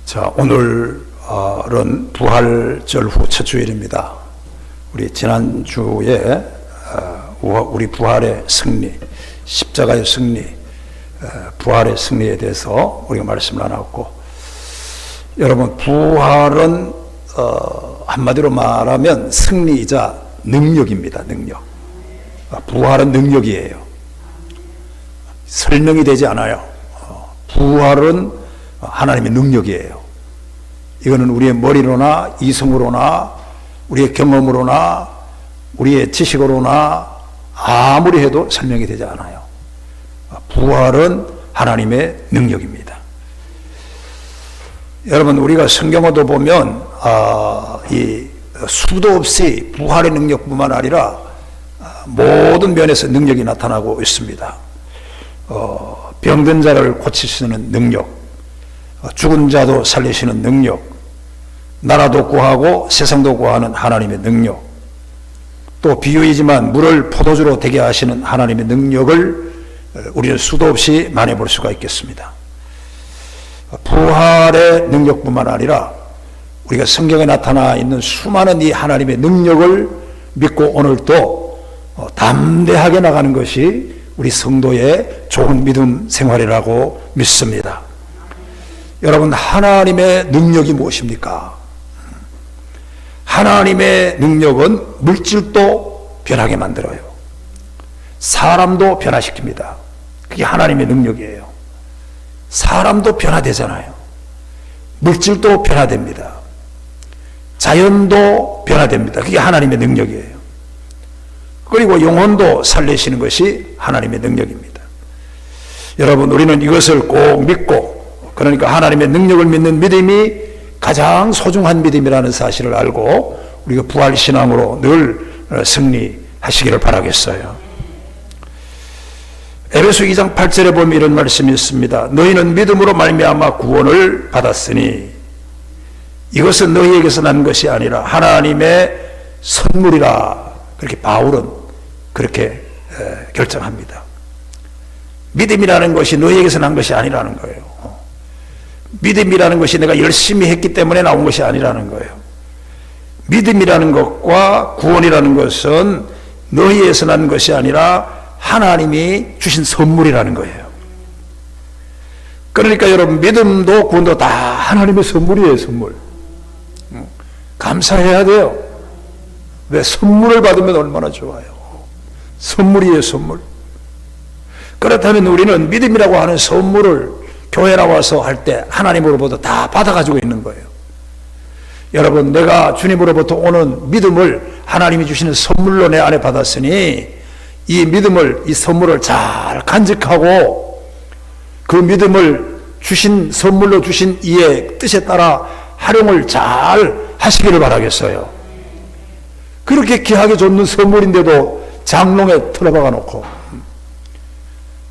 자, 오늘은 부활절 후 첫 주일입니다. 우리 지난주에 우리 부활의 승리, 십자가의 승리, 부활의 승리에 대해서 우리가 말씀을 나눴고, 여러분, 부활은 한마디로 말하면 승리이자 능력입니다. 능력. 부활은 능력이에요. 설명이 되지 않아요. 부활은 하나님의 능력이에요. 이거는 우리의 머리로나 이성으로나 우리의 경험으로나 우리의 지식으로나 아무리 해도 설명이 되지 않아요. 부활은 하나님의 능력입니다. 여러분, 우리가 성경어도 보면 이 수도 없이 부활의 능력뿐만 아니라 모든 면에서 능력이 나타나고 있습니다. 병든 자를 고치시는 능력, 죽은 자도 살리시는 능력, 나라도 구하고 세상도 구하는 하나님의 능력, 또 비유이지만 물을 포도주로 되게 하시는 하나님의 능력을 우리는 수도 없이 만해볼 수가 있겠습니다. 부활의 능력뿐만 아니라 우리가 성경에 나타나 있는 수많은 이 하나님의 능력을 믿고 오늘도 담대하게 나가는 것이 우리 성도의 좋은 믿음 생활이라고 믿습니다. 여러분, 하나님의 능력이 무엇입니까? 하나님의 능력은 물질도 변하게 만들어요. 사람도 변화시킵니다. 그게 하나님의 능력이에요. 사람도 변화되잖아요. 물질도 변화됩니다. 자연도 변화됩니다. 그게 하나님의 능력이에요. 그리고 영혼도 살리시는 것이 하나님의 능력입니다. 여러분, 우리는 이것을 꼭 믿고, 그러니까 하나님의 능력을 믿는 믿음이 가장 소중한 믿음이라는 사실을 알고 우리가 부활신앙으로 늘 승리하시기를 바라겠어요. 에베소 2장 8절에 보면 이런 말씀이 있습니다. 너희는 믿음으로 말미암아 구원을 받았으니 이것은 너희에게서 난 것이 아니라 하나님의 선물이라. 그렇게 바울은 그렇게 결정합니다. 믿음이라는 것이 너희에게서 난 것이 아니라는 거예요. 믿음이라는 것이 내가 열심히 했기 때문에 나온 것이 아니라는 거예요. 믿음이라는 것과 구원이라는 것은 너희에서 난 것이 아니라 하나님이 주신 선물이라는 거예요. 그러니까 여러분, 믿음도 구원도 다 하나님의 선물이에요. 선물. 감사해야 돼요. 왜? 선물을 받으면 얼마나 좋아요. 선물이에요. 선물. 그렇다면 우리는 믿음이라고 하는 선물을 교회 나와서 할 때 하나님으로부터 다 받아가지고 있는 거예요. 여러분, 내가 주님으로부터 오는 믿음을 하나님이 주시는 선물로 내 안에 받았으니 이 믿음을, 이 선물을 잘 간직하고 그 믿음을 주신 선물로 주신 이의 뜻에 따라 활용을 잘 하시기를 바라겠어요. 그렇게 귀하게 줬는 선물인데도 장롱에 틀어박아 놓고,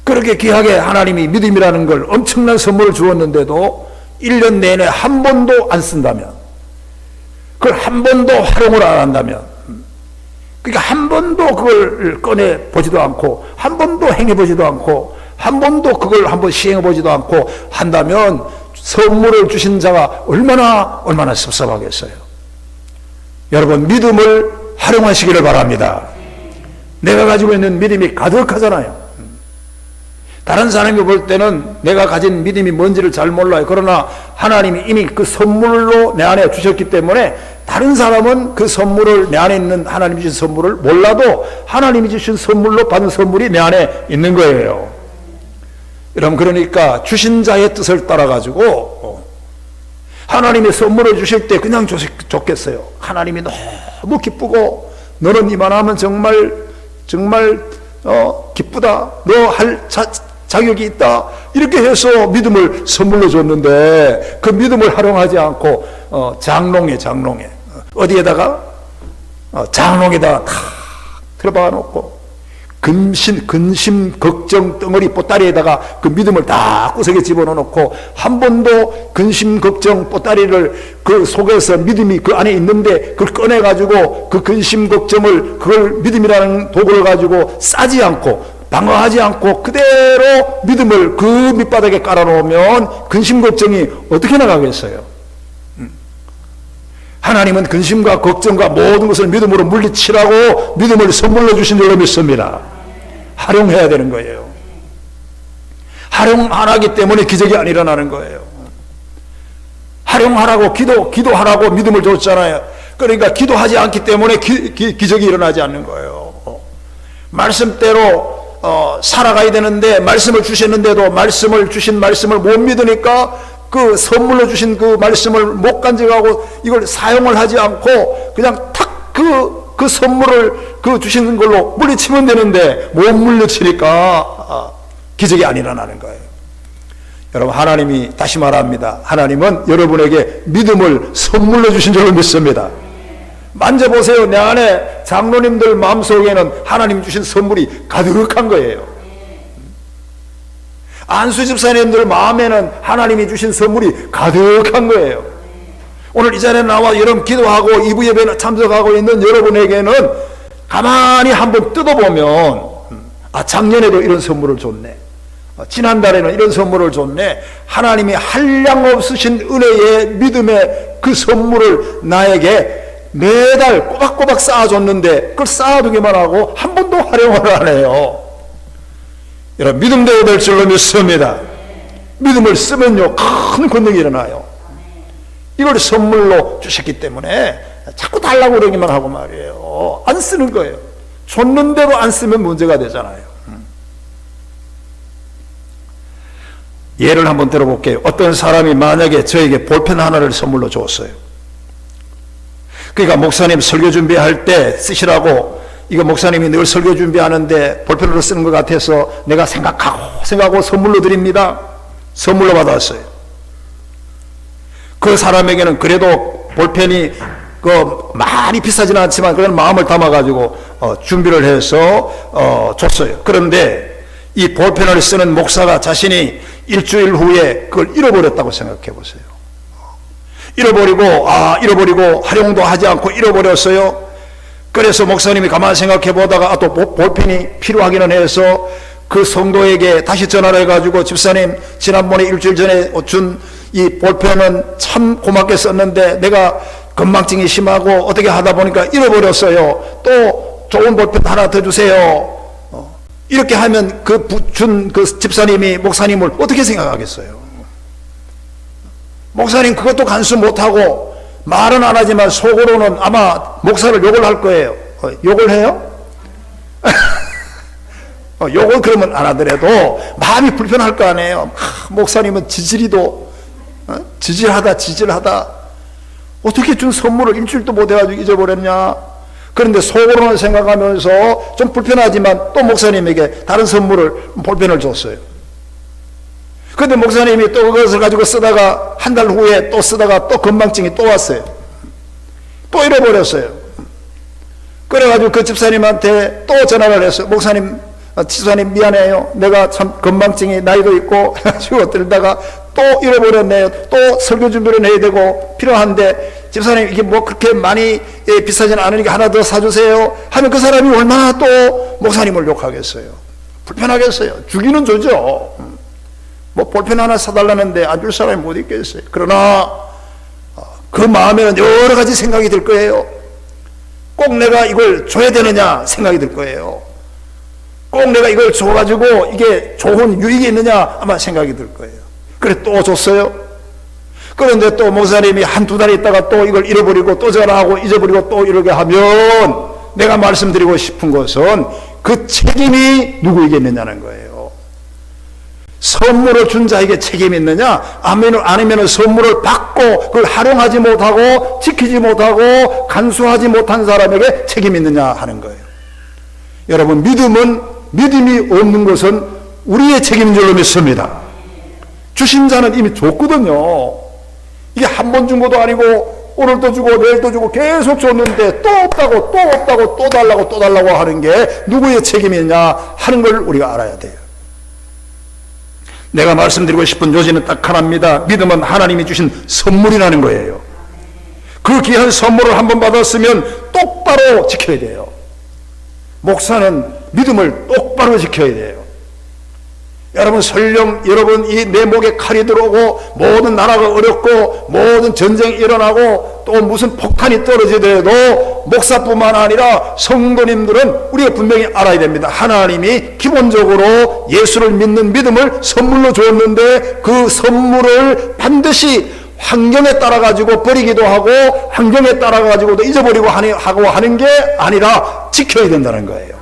그렇게 귀하게 하나님이 믿음이라는 걸 엄청난 선물을 주었는데도 1년 내내 한 번도 안 쓴다면, 그걸 한 번도 활용을 안 한다면, 그러니까 한 번도 그걸 꺼내 보지도 않고 한 번도 행해 보지도 않고 한 번도 그걸 한번 시행해 보지도 않고 한다면 선물을 주신 자가 얼마나 섭섭하겠어요. 여러분, 믿음을 활용하시기를 바랍니다. 내가 가지고 있는 믿음이 가득하잖아요. 다른 사람이 볼 때는 내가 가진 믿음이 뭔지를 잘 몰라요. 그러나 하나님이 이미 그 선물로 내 안에 주셨기 때문에 다른 사람은 그 선물을, 내 안에 있는 하나님이 주신 선물을 몰라도 하나님이 주신 선물로 받은 선물이 내 안에 있는 거예요. 여러분, 그러니까 주신 자의 뜻을 따라 가지고 하나님의 선물을 주실 때 그냥 좋겠어요. 하나님이 너무 기쁘고 너는 이만하면 정말 기쁘다. 너 할 자격이 있다. 이렇게 해서 믿음을 선물로 줬는데 그 믿음을 활용하지 않고 장롱에 어디에다가 장롱에다가 탁 들어박아 놓고 근심 걱정 덩어리 보따리에다가 그 믿음을 다 구석에 집어넣고 한 번도 근심 걱정 보따리를 그 속에서 믿음이 그 안에 있는데 그걸 꺼내 가지고 그 근심 걱정을, 그걸 믿음이라는 도구를 가지고 싸지 않고 방어하지 않고 그대로 믿음을 그 밑바닥에 깔아놓으면 근심 걱정이 어떻게 나가겠어요? 하나님은 근심과 걱정과 모든 것을 믿음으로 물리치라고 믿음을 선물로 주신 줄로 믿습니다. 활용해야 되는 거예요. 활용 안 하기 때문에 기적이 안 일어나는 거예요. 활용하라고 기도하라고 믿음을 줬잖아요. 그러니까 기도하지 않기 때문에 기적이 일어나지 않는 거예요. 말씀대로 살아가야 되는데 말씀을 주셨는데도 말씀을 주신 말씀을 못 믿으니까 그 선물로 주신 그 말씀을 못 간직하고 이걸 사용을 하지 않고 그냥 탁 그 선물을 그 주시는 걸로 물리치면 되는데 못 물리치니까 기적이 안 일어나는 거예요. 여러분, 하나님이 다시 말합니다. 하나님은 여러분에게 믿음을 선물로 주신 줄로 믿습니다. 만져보세요. 내 안에 장로님들 마음속에는 하나님 주신 선물이 가득한 거예요. 안수 집사님들 마음에는 하나님이 주신 선물이 가득한 거예요. 오늘 이 자리에 나와 여러분 기도하고 이부 예배에 참석하고 있는 여러분에게는 가만히 한번 뜯어보면 작년에도 이런 선물을 줬네, 지난달에는 이런 선물을 줬네, 하나님이 한량없으신 은혜의 믿음의 그 선물을 나에게 매달 꼬박꼬박 쌓아줬는데 그걸 쌓아두기만 하고 한 번도 활용을 안 해요. 여러분, 믿음대로 될 줄로 믿습니다. 믿음을 쓰면요 큰 권능이 일어나요. 이걸 선물로 주셨기 때문에 자꾸 달라고 그러기만 하고 말이에요. 안 쓰는 거예요. 줬는데도 안 쓰면 문제가 되잖아요. 예를 한번 들어볼게요. 어떤 사람이 만약에 저에게 볼펜 하나를 선물로 줬어요. 그러니까 목사님 설교 준비할 때 쓰시라고, 이거 목사님이 늘 설교 준비하는데 볼펜으로 쓰는 것 같아서 내가 생각하고 선물로 드립니다. 선물로 받았어요. 그 사람에게는 그래도 볼펜이 많이 비싸지는 않지만 그런 마음을 담아가지고 준비를 해서 줬어요. 그런데 이 볼펜을 쓰는 목사가 자신이 일주일 후에 그걸 잃어버렸다고 생각해 보세요. 잃어버리고 활용도 하지 않고 잃어버렸어요. 그래서 목사님이 가만히 생각해 보다가 또 볼펜이 필요하기는 해서 그 성도에게 다시 전화를 해가지고, 집사님 지난번에 일주일 전에 준 이 볼펜은 참 고맙게 썼는데 내가 건망증이 심하고 어떻게 하다 보니까 잃어버렸어요. 또 좋은 볼펜 하나 더 주세요. 이렇게 하면 준 그 집사님이 목사님을 어떻게 생각하겠어요? 목사님 그것도 간수 못하고 말은 안 하지만 속으로는 아마 목사를 욕을 할 거예요. 욕을 해요? 욕을 그러면 안 하더라도 마음이 불편할 거 아니에요. 목사님은 지질하다 어떻게 준 선물을 일주일도 못 해가지고 잊어버렸냐. 그런데 속으로는 생각하면서 좀 불편하지만 또 목사님에게 다른 선물을 볼펜을 줬어요. 그런데 목사님이 또 그것을 가지고 쓰다가 한 달 후에 또 쓰다가 또 건망증이 또 왔어요. 또 잃어버렸어요. 그래가지고 그 집사님한테 또 전화를 했어요. 집사님 미안해요. 내가 참 건망증이 나이도 있고 해가지고 들다가 또 잃어버렸네요. 또 설교 준비를 해야 되고 필요한데 집사님 이게 뭐 그렇게 많이 비싸지는 않으니까 하나 더 사주세요 하면 그 사람이 얼마나 또 목사님을 욕하겠어요. 불편하겠어요. 주기는 주죠. 뭐 볼펜 하나 사달라는데 안 줄 사람이 못 있겠어요. 그러나 그 마음에는 여러 가지 생각이 들 거예요. 꼭 내가 이걸 줘야 되느냐 생각이 들 거예요. 꼭 내가 이걸 줘가지고 이게 좋은 유익이 있느냐 아마 생각이 들 거예요. 그래 또 줬어요. 그런데 또 목사님이 한두 달 있다가 또 이걸 잃어버리고 또 전화하고 잊어버리고 또 이러게 하면 내가 말씀드리고 싶은 것은 그 책임이 누구에게 있느냐는 거예요. 선물을 준 자에게 책임이 있느냐, 아니면 선물을 받고 그걸 활용하지 못하고 지키지 못하고 간수하지 못한 사람에게 책임이 있느냐 하는 거예요. 여러분, 믿음이 없는 것은 우리의 책임인 줄로 믿습니다. 주신 자는 이미 줬거든요. 이게 한 번 준 것도 아니고 오늘도 주고 내일도 주고 계속 줬는데 또 없다고 또 달라고 하는 게 누구의 책임이냐 하는 걸 우리가 알아야 돼요. 내가 말씀드리고 싶은 요지는 딱 하나입니다. 믿음은 하나님이 주신 선물이라는 거예요. 그 귀한 선물을 한번 받았으면 똑바로 지켜야 돼요. 목사는 믿음을 똑바로 똑바로 지켜야 돼요. 여러분, 설령 여러분 이 내 목에 칼이 들어오고 모든 나라가 어렵고 모든 전쟁이 일어나고 또 무슨 폭탄이 떨어지더라도 목사뿐만 아니라 성도님들은 우리가 분명히 알아야 됩니다. 하나님이 기본적으로 예수를 믿는 믿음을 선물로 줬는데 그 선물을 반드시 환경에 따라 가지고 버리기도 하고 환경에 따라 가지고도 잊어버리고 하는 게 아니라 지켜야 된다는 거예요.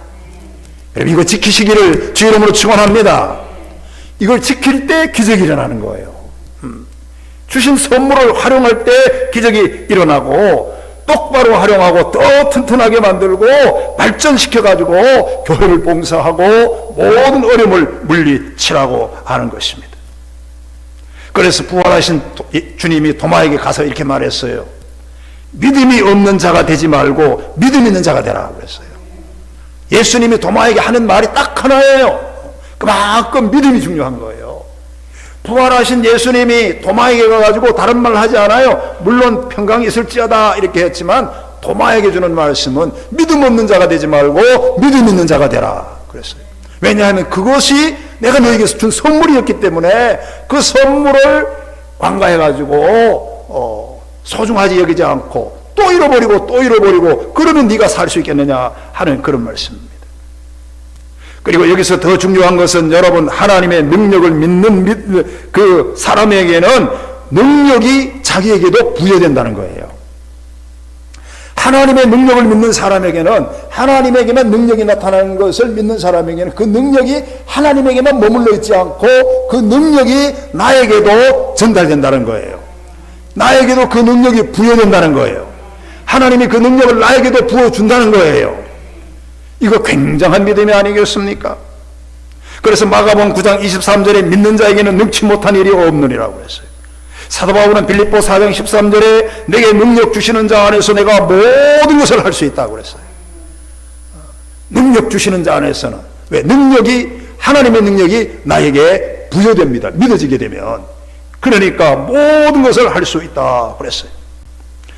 여러분, 이거 지키시기를 주 이름으로 축원합니다. 이걸 지킬 때 기적이 일어나는 거예요. 주신 선물을 활용할 때 기적이 일어나고 똑바로 활용하고 더 튼튼하게 만들고 발전시켜가지고 교회를 봉사하고 모든 어려움을 물리치라고 하는 것입니다. 그래서 부활하신 주님이 도마에게 가서 이렇게 말했어요. 믿음이 없는 자가 되지 말고 믿음 있는 자가 되라 그랬어요. 예수님이 도마에게 하는 말이 딱 하나예요. 그만큼 믿음이 중요한 거예요. 부활하신 예수님이 도마에게 가가지고 다른 말 하지 않아요. 물론 평강이 있을지어다 이렇게 했지만 도마에게 주는 말씀은 믿음 없는 자가 되지 말고 믿음 있는 자가 되라 그랬어요. 왜냐하면 그것이 내가 너에게 준 선물이었기 때문에 그 선물을 관가해가지고 소중하지 여기지 않고 또 잃어버리고 그러면 네가 살 수 있겠느냐 하는 그런 말씀입니다. 그리고 여기서 더 중요한 것은 여러분, 하나님의 능력을 믿는 그 사람에게는 능력이 자기에게도 부여된다는 거예요. 하나님의 능력을 믿는 사람에게는, 하나님에게만 능력이 나타나는 것을 믿는 사람에게는 그 능력이 하나님에게만 머물러 있지 않고 그 능력이 나에게도 전달된다는 거예요. 나에게도 그 능력이 부여된다는 거예요. 하나님이 그 능력을 나에게도 부어준다는 거예요. 이거 굉장한 믿음이 아니겠습니까? 그래서 마가복음 9장 23절에 믿는 자에게는 능치 못한 일이 없느니라고 했어요. 사도 바울은 빌립보 4장 13절에 내게 능력 주시는 자 안에서 내가 모든 것을 할 수 있다고 그랬어요. 능력 주시는 자 안에서는. 왜? 하나님의 능력이 나에게 부여됩니다. 믿어지게 되면. 그러니까 모든 것을 할 수 있다 그랬어요.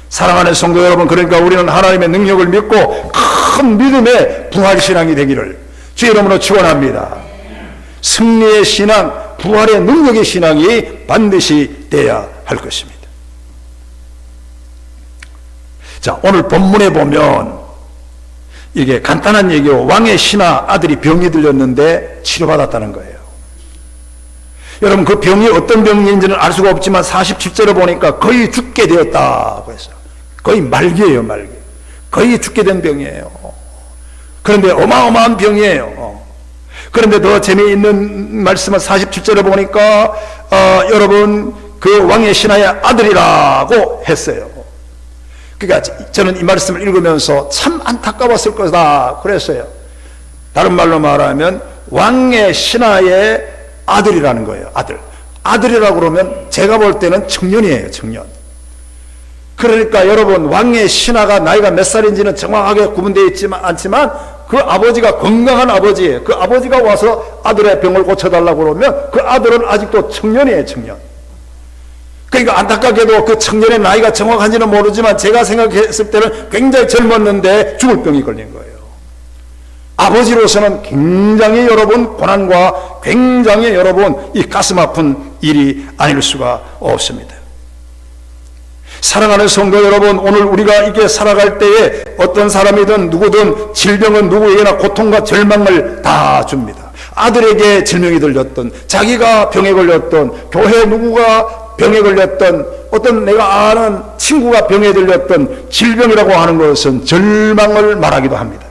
사랑하는 성도 여러분, 그러니까 우리는 하나님의 능력을 믿고 큰 믿음의 부활신앙이 되기를 주 이름으로 축원합니다. 승리의 신앙, 부활의 능력의 신앙이 반드시 돼야 할 것입니다. 자, 오늘 본문에 보면 이게 간단한 얘기요. 왕의 신하 아들이 병이 들렸는데 치료받았다는 거예요. 여러분, 그 병이 어떤 병인지는 알 수가 없지만 47절에 보니까 거의 죽게 되었다고 했어요. 거의 말기예요, 말기. 거의 죽게 된 병이에요. 그런데 어마어마한 병이에요. 그런데 더 재미있는 말씀은 47절에 보니까 여러분, 그 왕의 신하의 아들이라고 했어요. 그러니까 저는 이 말씀을 읽으면서 참 안타까웠을 거다 그랬어요. 다른 말로 말하면 왕의 신하의 아들이라는 거예요. 아들이라고 그러면 제가 볼 때는 청년이에요, 청년. 그러니까 여러분, 왕의 신하가 나이가 몇 살인지는 정확하게 구분되어 있지만 않지만 그 아버지가 건강한 아버지예요. 그 아버지가 와서 아들의 병을 고쳐달라고 그러면 그 아들은 아직도 청년이에요, 청년. 그러니까 안타깝게도 그 청년의 나이가 정확한지는 모르지만 제가 생각했을 때는 굉장히 젊었는데 죽을 병이 걸린 거예요. 아버지로서는 굉장히 여러분 고난과 굉장히 여러분 이 가슴 아픈 일이 아닐 수가 없습니다. 사랑하는 성도 여러분, 오늘 우리가 이렇게 살아갈 때에 어떤 사람이든 누구든 질병은 누구에게나 고통과 절망을 다 줍니다. 아들에게 질병이 들렸던, 자기가 병에 걸렸던, 교회 누구가 병에 걸렸던, 어떤 내가 아는 친구가 병에 들렸던 질병이라고 하는 것은 절망을 말하기도 합니다.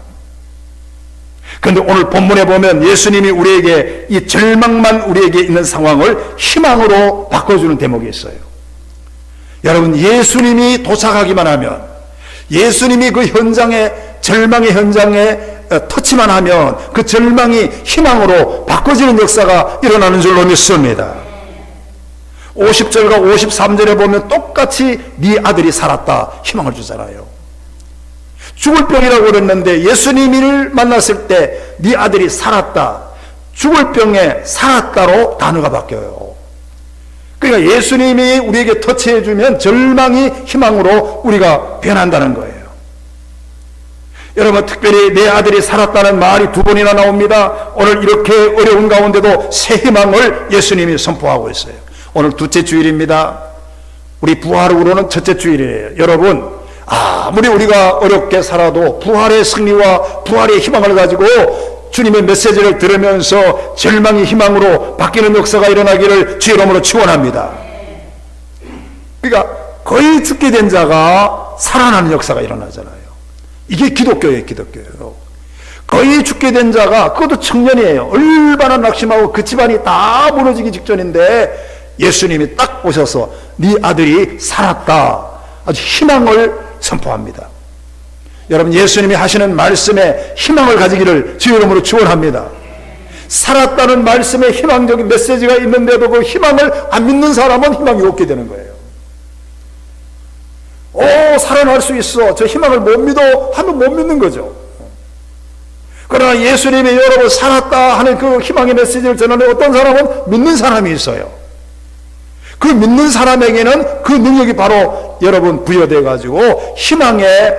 그런데 오늘 본문에 보면 예수님이 우리에게 이 절망만 우리에게 있는 상황을 희망으로 바꿔주는 대목이 있어요. 여러분, 예수님이 도착하기만 하면, 예수님이 그 현장에, 절망의 현장에 터치만 하면 그 절망이 희망으로 바꿔지는 역사가 일어나는 줄로 믿습니다. 50절과 53절에 보면 똑같이 네 아들이 살았다 희망을 주잖아요. 죽을 병이라고 그랬는데 예수님을 만났을 때 네 아들이 살았다, 죽을 병에 살았다로 단어가 바뀌어요. 그러니까 예수님이 우리에게 터치해주면 절망이 희망으로 우리가 변한다는 거예요. 여러분, 특별히 내 아들이 살았다는 말이 두 번이나 나옵니다. 오늘 이렇게 어려운 가운데도 새 희망을 예수님이 선포하고 있어요. 오늘 둘째 주일입니다. 우리 부활으로는 첫째 주일이에요. 여러분, 아무리 우리가 어렵게 살아도 부활의 승리와 부활의 희망을 가지고 주님의 메시지를 들으면서 절망이 희망으로 바뀌는 역사가 일어나기를 주의 이름으로 축원합니다. 그러니까 거의 죽게 된 자가 살아나는 역사가 일어나잖아요. 이게 기독교예요, 기독교예요. 거의 죽게 된 자가, 그것도 청년이에요. 얼마나 낙심하고 그 집안이 다 무너지기 직전인데 예수님이 딱 오셔서 네 아들이 살았다, 아주 희망을 선포합니다. 여러분, 예수님이 하시는 말씀에 희망을 가지기를 주의 이름으로 축원합니다. 살았다는 말씀에 희망적인 메시지가 있는데도 그 희망을 안 믿는 사람은 희망이 없게 되는 거예요. 살아날 수 있어, 저 희망을 못 믿어 하면 못 믿는 거죠. 그러나 예수님이 여러분 살았다 하는 그 희망의 메시지를 전하는 어떤 사람은 믿는 사람이 있어요. 그 믿는 사람에게는 그 능력이 바로 여러분 부여되어 가지고 희망의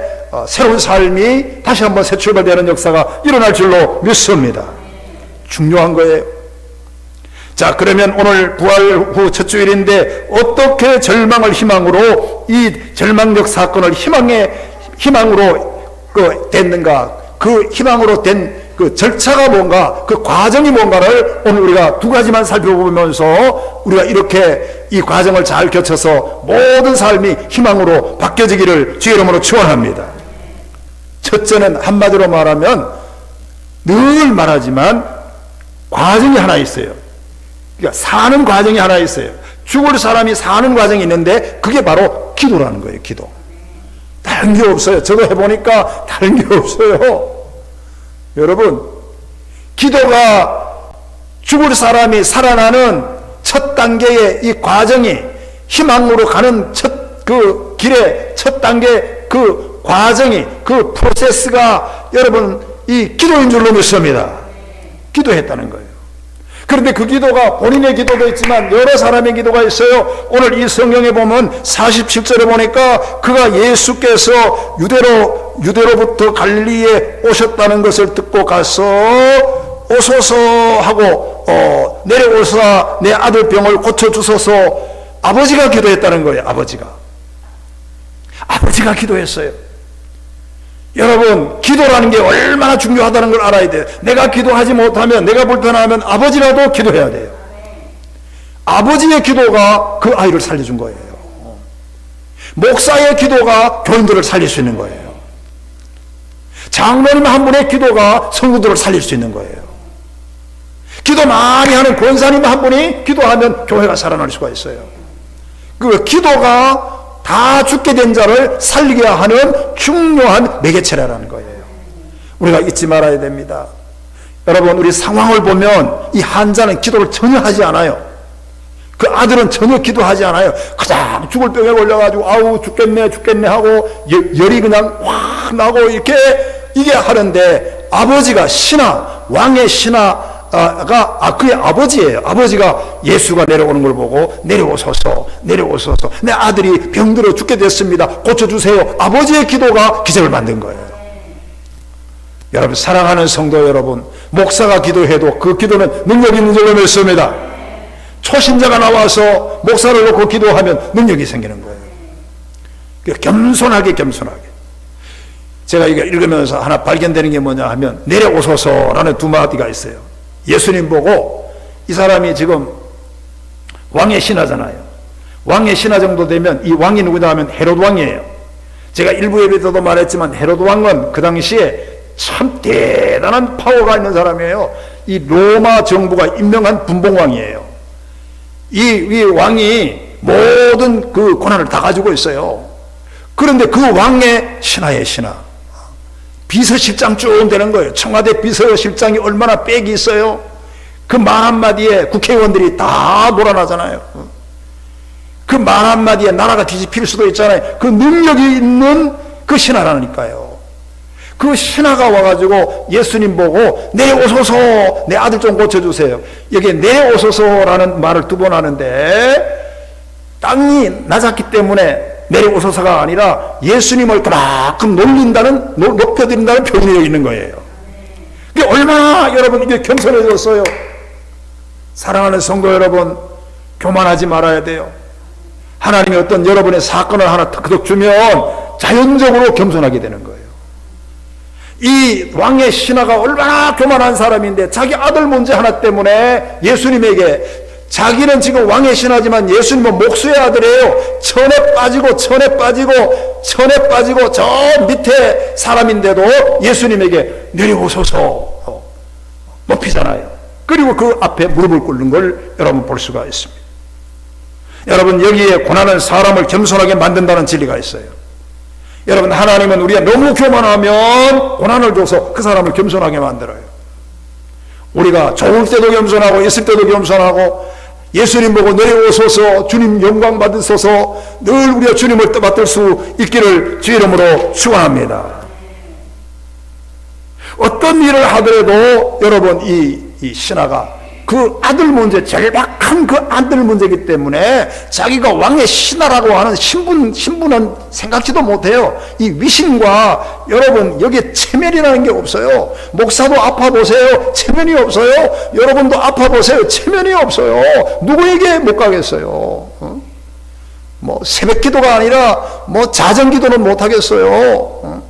새로운 삶이 다시 한번 새 출발되는 역사가 일어날 줄로 믿습니다. 중요한 거예요. 자, 그러면 오늘 부활 후 첫 주일인데 어떻게 절망을 희망으로, 이 절망적 사건을 희망으로 됐는가, 그 희망으로 된 그 절차가 뭔가, 그 과정이 뭔가를 오늘 우리가 두 가지만 살펴보면서 우리가 이렇게 이 과정을 잘 거쳐서 모든 삶이 희망으로 바뀌어지기를 주의 이름으로 축원합니다. 첫째는 한마디로 말하면 늘 말하지만 과정이 하나 있어요. 그러니까 사는 과정이 하나 있어요. 죽을 사람이 사는 과정이 있는데 그게 바로 기도라는 거예요. 기도. 다른 게 없어요. 저도 해보니까 다른 게 없어요. 여러분, 기도가 죽을 사람이 살아나는 첫 단계의 이 과정이, 희망으로 가는 그 길의 첫 단계 그 과정이, 그 프로세스가 여러분 이 기도인 줄로 믿습니다. 기도했다는 거예요. 그런데 그 기도가 본인의 기도도 있지만 여러 사람의 기도가 있어요. 오늘 이 성경에 보면 47절에 보니까 그가 예수께서 유대로부터 갈릴리에 오셨다는 것을 듣고 가서 오소서 하고 내려오사 내 아들 병을 고쳐주소서, 아버지가 기도했다는 거예요. 아버지가 기도했어요. 여러분, 기도라는 게 얼마나 중요하다는 걸 알아야 돼요. 내가 기도하지 못하면, 내가 불편하면 아버지라도 기도해야 돼요. 아버지의 기도가 그 아이를 살려준 거예요. 목사의 기도가 교인들을 살릴 수 있는 거예요. 장로님 한 분의 기도가 성도들을 살릴 수 있는 거예요. 기도 많이 하는 권사님 한 분이 기도하면 교회가 살아날 수가 있어요. 그 기도가 다 죽게 된 자를 살리게 하는 중요한 매개체라는 거예요. 우리가 잊지 말아야 됩니다. 여러분, 우리 상황을 보면 이 환자는 기도를 전혀 하지 않아요. 그 아들은 전혀 기도하지 않아요. 그냥 죽을 병에 걸려가지고 아우 죽겠네 하고 열이 그냥 확 나고 이게 하는데, 아버지가 왕의 신하가 그의 아버지예요. 아버지가 예수가 내려오는 걸 보고 내려오소서 내 아들이 병들어 죽게 됐습니다, 고쳐주세요. 아버지의 기도가 기적을 만든 거예요. 여러분, 사랑하는 성도 여러분, 목사가 기도해도 그 기도는 능력 있는 줄로 믿습니다. 초신자가 나와서 목사를 놓고 기도하면 능력이 생기는 거예요. 겸손하게 제가 이거 읽으면서 하나 발견되는 게 뭐냐 하면, 내려오소서라는 두 마디가 있어요. 예수님 보고, 이 사람이 지금 왕의 신하잖아요. 왕의 신하 정도 되면, 이 왕이 누구냐 하면 헤롯 왕이에요. 제가 일부 예배에서도 말했지만 헤롯 왕은 그 당시에 참 대단한 파워가 있는 사람이에요. 이 로마 정부가 임명한 분봉왕이에요. 이 왕이 모든 그 권한을 다 가지고 있어요. 그런데 그 왕의 신하의 신하, 비서실장 쭉 되는 거예요. 청와대 비서실장이 얼마나 빽이 있어요. 그 말 한마디에 국회의원들이 다 놀아나잖아요. 그 말 한마디에 나라가 뒤집힐 수도 있잖아요. 그 능력이 있는 그 신하라니까요. 그 신하가 와가지고 예수님 보고 내려오소서, 내 아들 좀 고쳐주세요. 여기에 내려오소서라는 말을 두 번 하는데, 땅이 낮았기 때문에 내려오소서가 아니라 예수님을 그만큼 높여드린다는 표현이 있는 거예요. 이게 얼마나 여러분 이게 겸손해졌어요. 사랑하는 성도 여러분, 교만하지 말아야 돼요. 하나님이 어떤 여러분의 사건을 하나 탁 주면 자연적으로 겸손하게 되는 거예요. 이 왕의 신하가 얼마나 교만한 사람인데 자기 아들 문제 하나 때문에 예수님에게, 자기는 지금 왕의 신하지만 예수님은 목수의 아들이에요. 천에 빠지고 저 밑에 사람인데도 예수님에게 내려오소서 높이잖아요. 그리고 그 앞에 무릎을 꿇는 걸 여러분 볼 수가 있습니다. 여러분, 여기에 고난은 사람을 겸손하게 만든다는 진리가 있어요. 여러분, 하나님은 우리가 너무 교만하면 고난을 줘서 그 사람을 겸손하게 만들어요. 우리가 좋을 때도 겸손하고 있을 때도 겸손하고 예수님 보고 내려오소서, 주님 영광 받으소서, 늘 우리가 주님을 떠받들 수 있기를 주 이름으로 축원합니다. 어떤 일을 하더라도 여러분, 이 신하가 그 아들 문제, 절박한 그 아들 문제이기 때문에 자기가 왕의 신하라고 하는 신분은 생각지도 못해요. 이 위신과 여러분, 여기에 체면이라는 게 없어요. 목사도 아파보세요. 체면이 없어요. 여러분도 아파보세요. 체면이 없어요. 누구에게 못 가겠어요. 뭐 새벽 기도가 아니라 뭐 자정 기도는 못 하겠어요.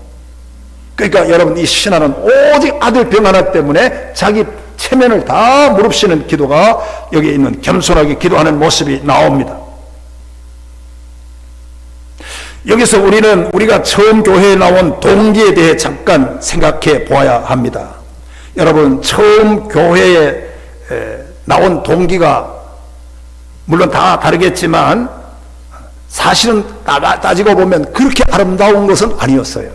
그러니까 여러분, 이 신하는 오직 아들 병 하나 때문에 자기 체면을 다 무릅쓰는 기도가 여기 있는 겸손하게 기도하는 모습이 나옵니다. 여기서 우리가 처음 교회에 나온 동기에 대해 잠깐 생각해 보아야 합니다. 여러분, 처음 교회에 나온 동기가 물론 다 다르겠지만 사실은 따지고 보면 그렇게 아름다운 것은 아니었어요.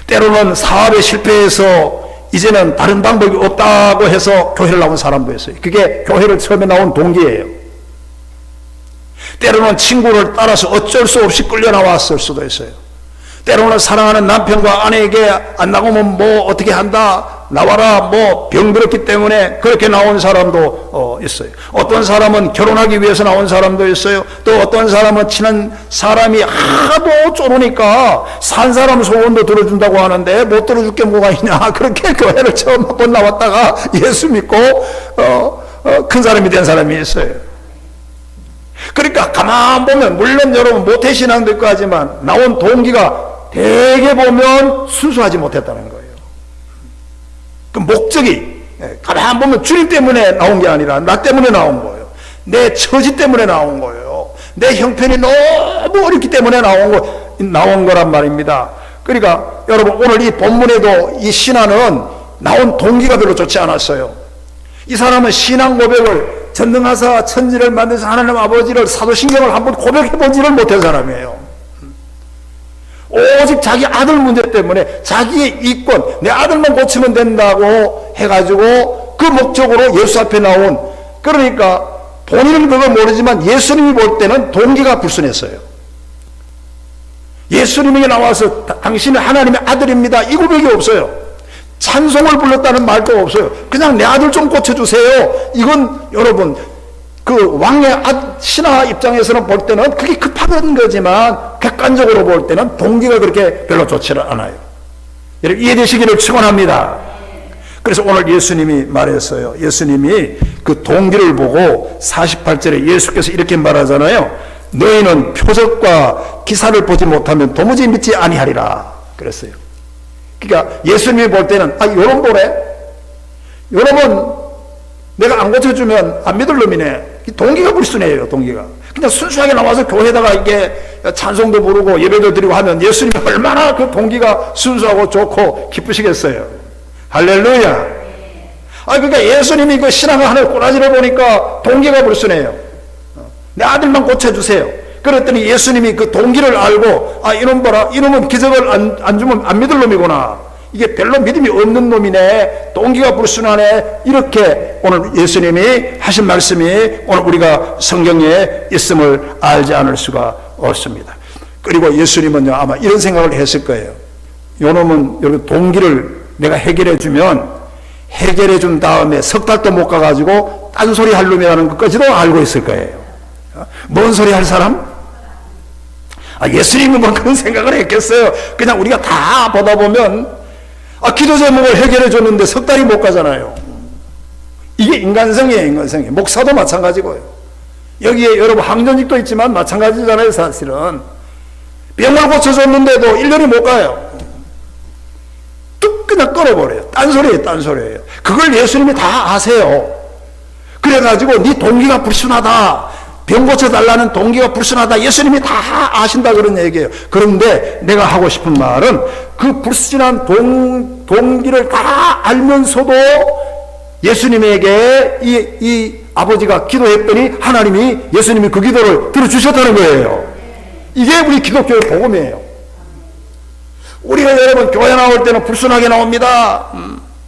때로는 사업에 실패해서 이제는 다른 방법이 없다고 해서 교회를 나온 사람도 있어요. 그게 교회를 처음에 나온 동기예요. 때로는 친구를 따라서 어쩔 수 없이 끌려 나왔을 수도 있어요. 때로는 사랑하는 남편과 아내에게 안 나가면 뭐 어떻게 한다, 나와라, 뭐 병들었기 때문에 그렇게 나온 사람도 있어요. 어떤 사람은 결혼하기 위해서 나온 사람도 있어요. 또 어떤 사람은 친한 사람이 하도 쪼르니까 산 사람 소원도 들어준다고 하는데 못 들어줄 게 뭐가 있냐, 그렇게 교회를 처음 한번 나왔다가 예수 믿고 큰 사람이 된 사람이 있어요. 그러니까 가만 보면 물론 여러분 모태신앙도 있고 하지만 나온 동기가 대개 보면 순수하지 못했다는 거예요. 그 목적이 가만 보면 주님 때문에 나온 게 아니라 나 때문에 나온 거예요. 내 처지 때문에 나온 거예요. 내 형편이 너무 어렵기 때문에 나온 거란 말입니다. 그러니까 여러분, 오늘 이 본문에도 이 신하는 나온 동기가 별로 좋지 않았어요. 이 사람은 신앙 고백을, 전능하사 천지를 만드신 하나님 아버지를 사도신경을 한번 고백해보지를 못한 사람이에요. 오직 자기 아들 문제 때문에 자기의 이권, 내 아들만 고치면 된다고 해가지고 그 목적으로 예수 앞에 나온, 그러니까 본인은 그걸 모르지만 예수님이 볼 때는 동기가 불순했어요. 예수님에게 나와서 당신은 하나님의 아들입니다, 이 고백이 없어요. 찬송을 불렀다는 말도 없어요. 그냥 내 아들 좀 고쳐주세요. 이건 여러분, 그 왕의 신하 입장에서는 볼 때는 그게 급한 거지만 객관적으로 볼 때는 동기가 그렇게 별로 좋지는 않아요. 여러분, 이해되시기를 축원합니다. 그래서 오늘 예수님이 말했어요. 예수님이 그 동기를 보고 48절에 예수께서 이렇게 말하잖아요. 너희는 표적과 기사를 보지 못하면 도무지 믿지 아니하리라 그랬어요. 그러니까 예수님이 볼 때는 요런 보래, 요러면 내가 안 고쳐주면 안 믿을 놈이네. 동기가 불순해요. 동기가 그냥 순수하게 나와서 교회에다가 이게 찬송도 부르고 예배도 드리고 하면 예수님이 얼마나 그 동기가 순수하고 좋고 기쁘시겠어요. 할렐루야. 그러니까 예수님이 그 신앙을 하는 꼬라지를 보니까 동기가 불순해요. 내 아들만 고쳐주세요. 그랬더니 예수님이 그 동기를 알고 이놈 봐라, 이놈은 기적을 안 주면 안 믿을 놈이구나, 이게 별로 믿음이 없는 놈이네, 동기가 불순하네, 이렇게 오늘 예수님이 하신 말씀이 오늘 우리가 성경에 있음을 알지 않을 수가 없습니다. 그리고 예수님은요, 아마 이런 생각을 했을 거예요. 요 놈은 여기 동기를 내가 해결해 준 다음에 석 달도 못 가가지고 딴소리 할 놈이라는 것까지도 알고 있을 거예요. 뭔 소리 할 사람? 예수님은 뭐 그런 생각을 했겠어요. 그냥 우리가 다 보다 보면 기도 제목을 해결해 줬는데 석 달이 못 가잖아요. 이게 인간성이에요. 인간성이. 목사도 마찬가지고요. 여기에 여러분 항전직도 있지만 마찬가지잖아요. 사실은 병을 고쳐줬는데도 1년이 못 가요. 뚝 그냥 끊어버려요. 딴소리예요. 딴소리예요. 그걸 예수님이 다 아세요. 그래가지고 네 동기가 불순하다, 병 고쳐달라는 동기가 불순하다, 예수님이 다 아신다 그런 얘기예요. 그런데 내가 하고 싶은 말은 그 불순한 동기를 다 알면서도 예수님에게 이 아버지가 기도했더니 하나님이 예수님이 그 기도를 들어주셨다는 거예요. 이게 우리 기독교의 복음이에요. 우리가 여러분 교회 나올 때는 불순하게 나옵니다.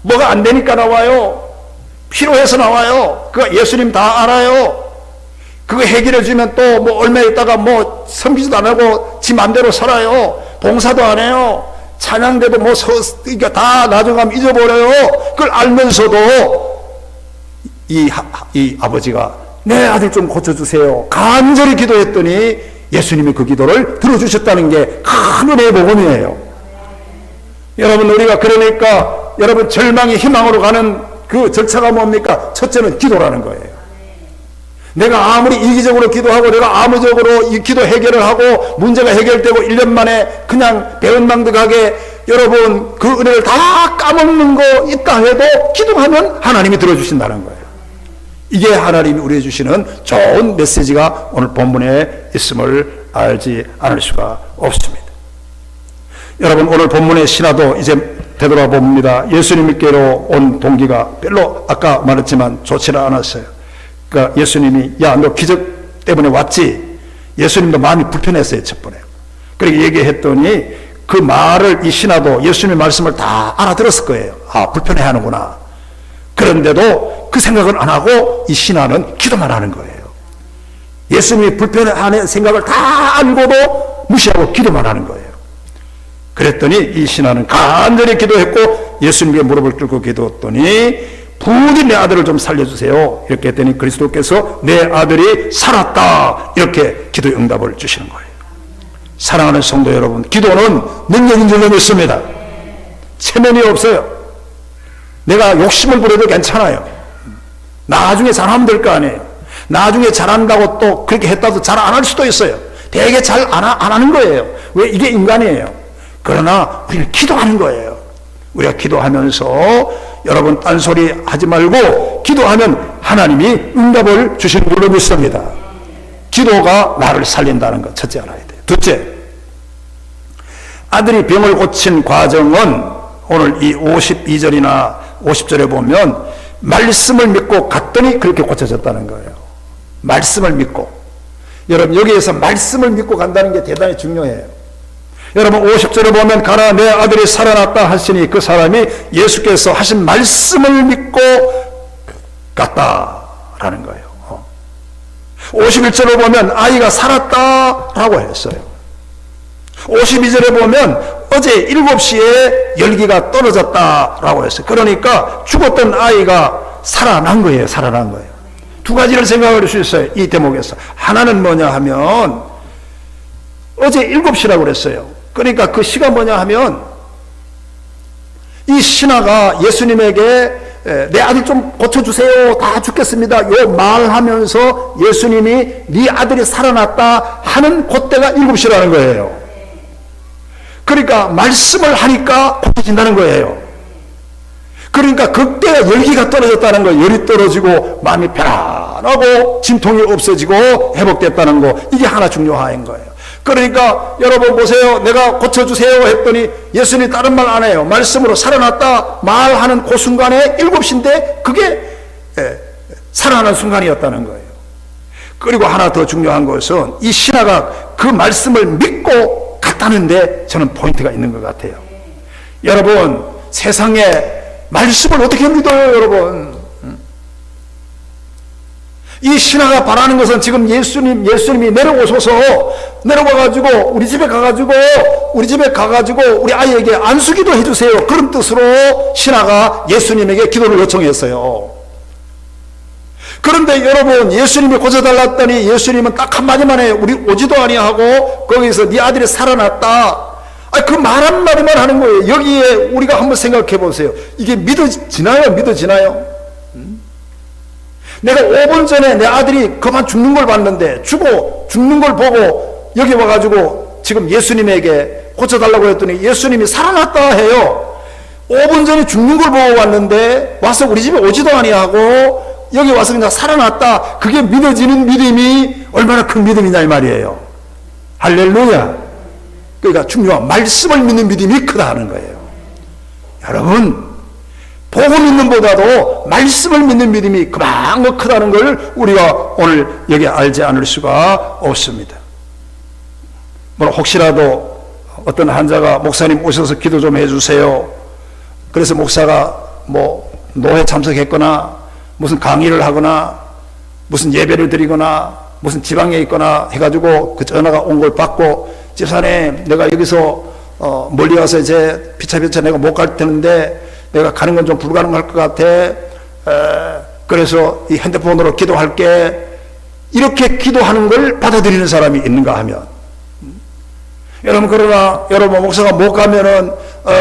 뭐가 안 되니까 나와요. 필요해서 나와요. 그거 예수님 다 알아요. 그거 해결해 주면 또 뭐 얼마 있다가 뭐 섬기지도 안 하고 지 맘대로 살아요. 봉사도 안 해요. 찬양대도 뭐 그러니까 다 나중에 가면 잊어버려요. 그걸 알면서도 이 아버지가 내 아들 좀 고쳐주세요 간절히 기도했더니 예수님이 그 기도를 들어주셨다는 게 큰 은혜의 복음이에요. 여러분 우리가 그러니까 여러분 절망이 희망으로 가는 그 절차가 뭡니까? 첫째는 기도라는 거예요. 내가 아무리 이기적으로 기도하고 내가 암묵적으로 이 기도 해결을 하고 문제가 해결되고 1년 만에 그냥 배은망덕하게 여러분 그 은혜를 다 까먹는 거 있다 해도 기도하면 하나님이 들어주신다는 거예요. 이게 하나님이 우리에게 주시는 좋은 메시지가 오늘 본문에 있음을 알지 않을 수가 없습니다. 여러분 오늘 본문의 신화도 이제 되돌아봅니다. 예수님께로 온 동기가 별로 아까 말했지만 좋지는 않았어요. 그러니까 예수님이 야 너 기적 때문에 왔지? 예수님도 마음이 불편했어요. 첫 번에. 그렇게 얘기했더니 그 말을 이 신하도 예수님의 말씀을 다 알아들었을 거예요. 불편해하는구나. 그런데도 그 생각은 안 하고 이 신하는 기도만 하는 거예요. 예수님이 불편해하는 생각을 다 알고도 무시하고 기도만 하는 거예요. 그랬더니 이 신하는 간절히 기도했고 예수님께 무릎을 꿇고 기도했더니 부디 내 아들을 좀 살려주세요. 이렇게 했더니 그리스도께서 내 아들이 살았다. 이렇게 기도의 응답을 주시는 거예요. 사랑하는 성도 여러분, 기도는 능력인 줄 믿습니다. 체면이 없어요. 내가 욕심을 부려도 괜찮아요. 나중에 잘하면 될 거 아니에요. 나중에 잘한다고 또 그렇게 했다도 잘 안 할 수도 있어요. 되게 잘 안 하는 거예요. 왜? 이게 인간이에요. 그러나 우리는 기도하는 거예요. 우리가 기도하면서 여러분 딴소리 하지 말고 기도하면 하나님이 응답을 주시는 줄로 믿습니다. 기도가 나를 살린다는 것 첫째 알아야 돼요. 둘째, 아들이 병을 고친 과정은 오늘 이 52절이나 50절에 보면 말씀을 믿고 갔더니 그렇게 고쳐졌다는 거예요. 말씀을 믿고. 여러분 여기에서 말씀을 믿고 간다는 게 대단히 중요해요. 여러분 50절에 보면 가나 내 아들이 살아났다 하시니 그 사람이 예수께서 하신 말씀을 믿고 갔다라는 거예요. 51절에 보면 아이가 살았다라고 했어요. 52절에 보면 어제 7시에 열기가 떨어졌다라고 했어요. 그러니까 죽었던 아이가 살아난 거예요. 살아난 거예요. 두 가지를 생각할 수 있어요. 이 대목에서. 하나는 뭐냐 하면 어제 7시라고 그랬어요. 그러니까 그 시가 뭐냐 하면 이 신하가 예수님에게 내 아들 좀 고쳐주세요. 다 죽겠습니다. 요 말하면서 예수님이 네 아들이 살아났다 하는 그때가 7시라는 거예요. 그러니까 말씀을 하니까 고쳐진다는 거예요. 그러니까 그때 열기가 떨어졌다는 거, 열이 떨어지고 마음이 편안하고 진통이 없어지고 회복됐다는 거, 이게 하나 중요한 거예요. 그러니까 여러분 보세요. 내가 고쳐주세요 했더니 예수님이 다른 말 안 해요. 말씀으로 살아났다 말하는 그 순간에 7시인데 그게 살아나는 순간이었다는 거예요. 그리고 하나 더 중요한 것은 이 신하가 그 말씀을 믿고 갔다는데 저는 포인트가 있는 것 같아요. 여러분 세상에 말씀을 어떻게 믿어요, 여러분? 이 신하가 바라는 것은 지금 예수님이 내려와가지고 우리 집에 가가지고 우리 아이에게 안수기도 해주세요. 그런 뜻으로 신하가 예수님에게 기도를 요청했어요. 그런데 여러분, 예수님이 고쳐달랐더니 예수님은 딱 한마디만 해요. 우리 오지도 아니하고 거기서 네 아들이 살아났다. 그 말 한마디만 하는 거예요. 여기에 우리가 한번 생각해 보세요. 이게 믿어지나요? 믿어지나요? 내가 5분 전에 내 아들이 그만 죽는 걸 봤는데, 죽는 걸 보고 여기 와가지고 지금 예수님에게 고쳐달라고 했더니 예수님이 살아났다 해요. 5분 전에 죽는 걸 보고 왔는데 와서 우리 집에 오지도 아니하고 여기 와서 그냥 살아났다. 그게 믿어지는 믿음이 얼마나 큰 믿음이냐 이 말이에요. 할렐루야. 그러니까 중요한 말씀을 믿는 믿음이 크다 하는 거예요. 여러분, 보고 믿는 보다도 말씀을 믿는 믿음이 그만큼 크다는 걸 우리가 오늘 여기 알지 않을 수가 없습니다. 혹시라도 어떤 환자가 목사님 오셔서 기도 좀 해주세요. 그래서 목사가 노회 참석했거나 무슨 강의를 하거나 무슨 예배를 드리거나 무슨 지방에 있거나 해가지고 그 전화가 온 걸 받고, 집사님 내가 여기서 멀리 가서 이제 피차피차 내가 못 갈 텐데 내가 가는 건 좀 불가능할 것 같아. 그래서 이 핸드폰으로 기도할게. 이렇게 기도하는 걸 받아들이는 사람이 있는가 하면, 여러분, 그러나 여러분 목사가 못 가면은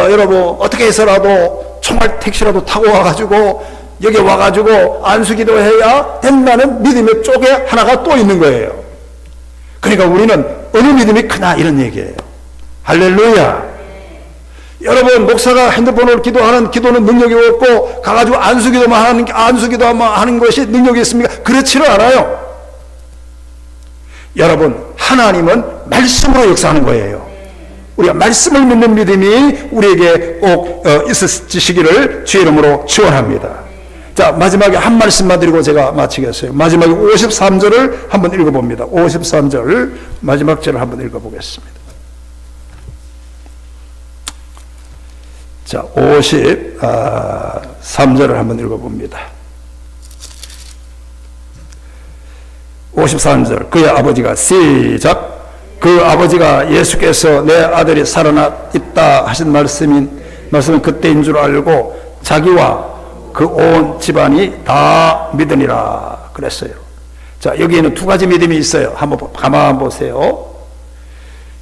여러분 어떻게 해서라도 총알 택시라도 타고 와가지고 여기 와가지고 안수기도 해야 된다는 믿음의 쪽에 하나가 또 있는 거예요. 그러니까 우리는 어느 믿음이 크나 이런 얘기예요. 할렐루야. 여러분, 목사가 핸드폰으로 기도하는 기도는 능력이 없고 가가지고 안수기도만 하는 것이 능력이 있습니까? 그렇지는 않아요. 여러분, 하나님은 말씀으로 역사하는 거예요. 우리가 말씀을 믿는 믿음이 우리에게 꼭 있으시기를 주의 이름으로 축원합니다. 자, 마지막에 한 말씀만 드리고 제가 마치겠어요. 마지막에 53절을 한번 읽어봅니다. 53절 마지막 절을 한번 읽어보겠습니다. 자, 53절을 한번 읽어봅니다. 53절, 그의 아버지가, 시작. 그 아버지가 예수께서 내 아들이 살아나 있다 하신 말씀은 그때인 줄 알고 자기와 그 온 집안이 다 믿으니라 그랬어요. 자, 여기에는 두 가지 믿음이 있어요. 한번 가만 보세요.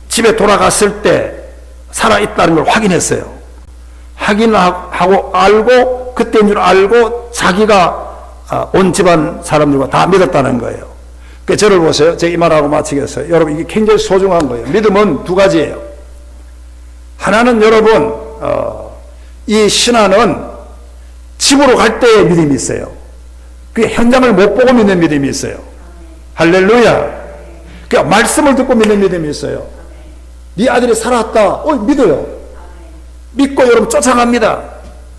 집에 돌아갔을 때 살아있다는 걸 확인했어요. 확인하고 알고, 그때인 줄 알고 자기가 온 집안 사람들과 다 믿었다는 거예요. 그 저를 보세요. 제가 이 말하고 마치겠어요. 여러분, 이게 굉장히 소중한 거예요. 믿음은 두 가지예요. 하나는 여러분, 이 신앙은 집으로 갈 때의 믿음이 있어요. 그 현장을 못 보고 믿는 믿음이 있어요. 할렐루야. 그러니까 말씀을 듣고 믿는 믿음이 있어요. 네 아들이 살아왔다. 믿어요. 믿고 여러분 쫓아갑니다.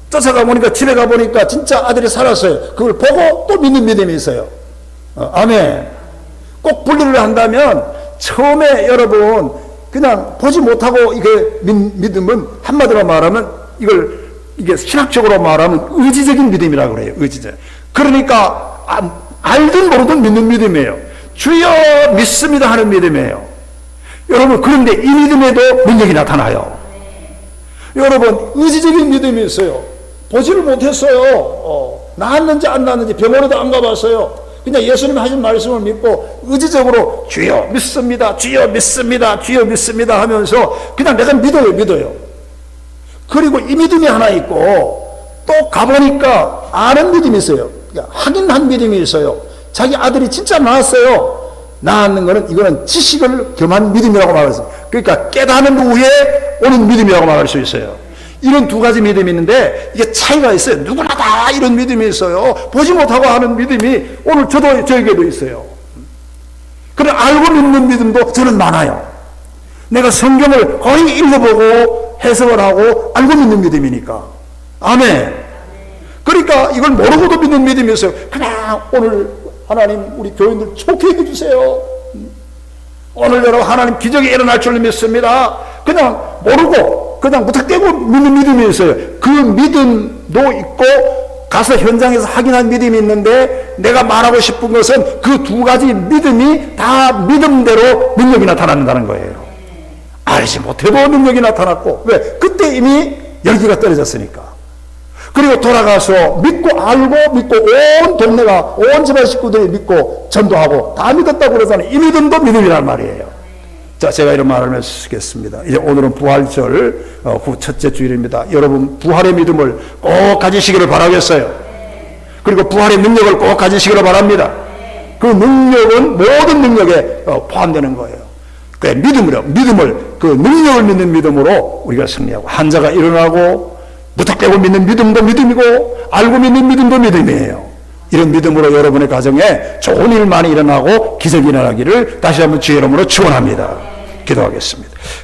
쫓아가 보니까 집에 가 보니까 진짜 아들이 살았어요. 그걸 보고 또 믿는 믿음이 있어요. 아멘. 꼭 분리를 한다면 처음에 여러분 그냥 보지 못하고 이게 믿음은 한마디로 말하면 이게 신학적으로 말하면 의지적인 믿음이라고 그래요. 의지적. 그러니까 알든 모르든 믿는 믿음이에요. 주여 믿습니다 하는 믿음이에요. 여러분, 그런데 이 믿음에도 능력이 나타나요. 여러분, 의지적인 믿음이 있어요. 보지를 못했어요. 나았는지 안 나았는지 병원에도 안 가봤어요. 그냥 예수님 하신 말씀을 믿고 의지적으로 주여 믿습니다, 주여 믿습니다, 주여 믿습니다 하면서 그냥 내가 믿어요. 그리고 이 믿음이 하나 있고 또 가보니까 아는 믿음이 있어요. 그러니까 확인한 믿음이 있어요. 자기 아들이 진짜 나았어요. 나았는 거는 이거는 지식을 겸한 믿음이라고 말했어요. 그러니까 깨닫는 후에 오는 믿음이라고 말할 수 있어요. 이런 두 가지 믿음이 있는데 이게 차이가 있어요. 누구나 다 이런 믿음이 있어요. 보지 못하고 하는 믿음이 오늘 저에게도 있어요. 그래, 알고 믿는 믿음도 저는 많아요. 내가 성경을 거의 읽어보고 해석을 하고 알고 믿는 믿음이니까. 아멘. 그러니까 이걸 모르고도 믿는 믿음이 있어요. 그냥 오늘 하나님 우리 교인들 좋게 해주세요. 오늘 여러분 하나님 기적이 일어날 줄 믿습니다. 그냥 모르고 그냥 무턱대고 믿는 믿음이 있어요. 그 믿음도 있고 가서 현장에서 확인한 믿음이 있는데 내가 말하고 싶은 것은 그 두 가지 믿음이 다 믿음대로 능력이 나타난다는 거예요. 알지 못해도 능력이 나타났고, 왜? 그때 이미 열기가 떨어졌으니까. 그리고 돌아가서 믿고 알고 믿고 온 동네가 온 집안 식구들이 믿고 전도하고 다 믿었다고 그러잖아요. 이 믿음도 믿음이란 말이에요. 자, 제가 이런 말을 쓰겠습니다. 이제 오늘은 부활절 후 첫째 주일입니다. 여러분 부활의 믿음을 꼭 가지시기를 바라겠어요. 그리고 부활의 능력을 꼭 가지시기를 바랍니다. 그 능력은 모든 능력에 포함되는 거예요. 그 믿음을 그 능력을 믿는 믿음으로 우리가 승리하고 환자가 일어나고 무턱대고 믿는 믿음도 믿음이고 알고 믿는 믿음도 믿음이에요. 이런 믿음으로 여러분의 가정에 좋은 일 많이 일어나고 기적이 일어나기를 다시 한번 주의 이름으로 축원합니다. 기도하겠습니다.